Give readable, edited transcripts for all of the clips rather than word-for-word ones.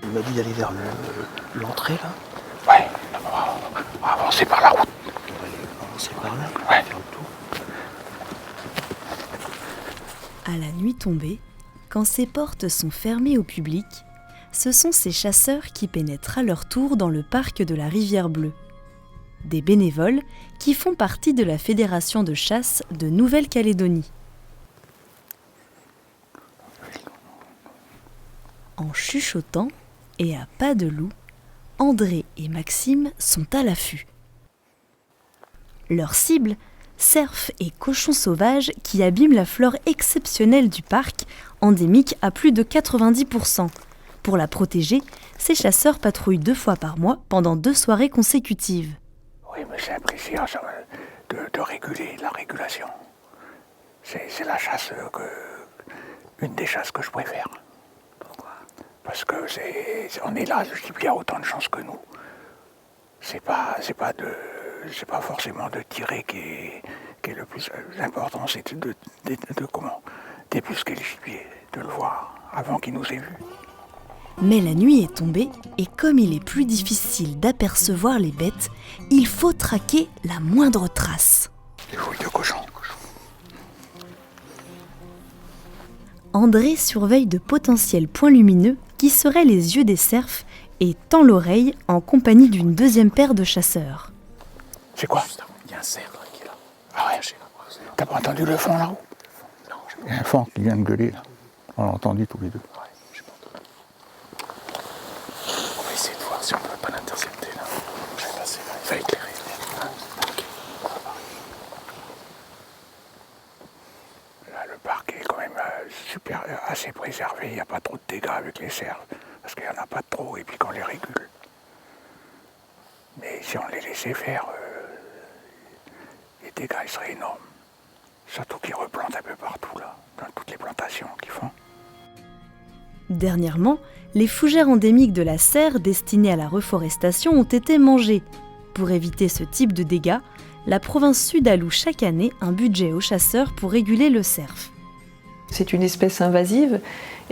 Il m'a dit d'aller vers l'entrée là. Ouais, on va avancer par la route. On va aller avancer par là, Ouais. faire le tour. À la nuit tombée, quand ces portes sont fermées au public, ce sont ces chasseurs qui pénètrent à leur tour dans le parc de la Rivière Bleue. Des bénévoles qui font partie de la Fédération de chasse de Nouvelle-Calédonie. En chuchotant et à pas de loup, André et Maxime sont à l'affût. Leur cible, cerfs et cochons sauvages qui abîment la flore exceptionnelle du parc, endémique à plus de 90%. Pour la protéger, ces chasseurs patrouillent 2 fois par mois pendant 2 soirées consécutives. Oui, mais c'est un plaisir ça, de réguler, la régulation. C'est la chasse une des chasses que je préfère. Pourquoi ? Parce que on est là, le gibier a autant de chance que nous. C'est pas forcément de tirer qui est le plus important, c'est de débusquer le gibier, de le voir avant qu'il nous ait vus. Mais la nuit est tombée et comme il est plus difficile d'apercevoir les bêtes, il faut traquer la moindre trace. Les fouilles de cochon. André surveille de potentiels points lumineux qui seraient les yeux des cerfs et tend l'oreille en compagnie d'une deuxième paire de chasseurs. C'est quoi ? Il y a un cerf là, qui est là. Ah ouais. T'as pas entendu le fond là-haut ? Non, Il y a un fond qui vient de gueuler là. On l'a entendu tous les deux. j'ai pas entendu. On va essayer de voir si on peut pas l'intercepter là. Je vais passer là, il va éclairer. Là, le parc est quand même assez préservé. Il n'y a pas trop de dégâts avec les cerfs. Parce qu'il n'y en a pas trop et puis qu'on les régule. Mais si on les laissait faire, les dégâts ils seraient énormes. Surtout qu'ils replantent un peu partout là, dans toutes les plantations qu'ils font. Dernièrement, les fougères endémiques de la serre destinées à la reforestation ont été mangées. Pour éviter ce type de dégâts, la province sud alloue chaque année un budget aux chasseurs pour réguler le cerf. C'est une espèce invasive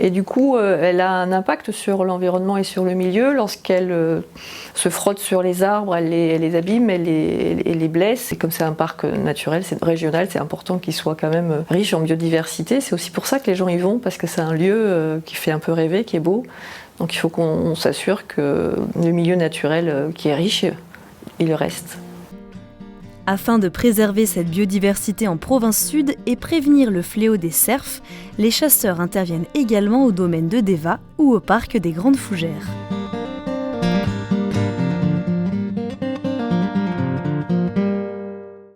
et du coup elle a un impact sur l'environnement et sur le milieu. Lorsqu'elle se frotte sur les arbres, elle les abîme, elle les blesse. Et comme c'est un parc naturel, c'est régional, c'est important qu'il soit quand même riche en biodiversité. C'est aussi pour ça que les gens y vont, parce que c'est un lieu qui fait un peu rêver, qui est beau. Donc il faut qu'on s'assure que le milieu naturel qui est riche, il reste. Afin de préserver cette biodiversité en province sud et prévenir le fléau des cerfs, les chasseurs interviennent également au domaine de Deva ou au parc des Grandes Fougères.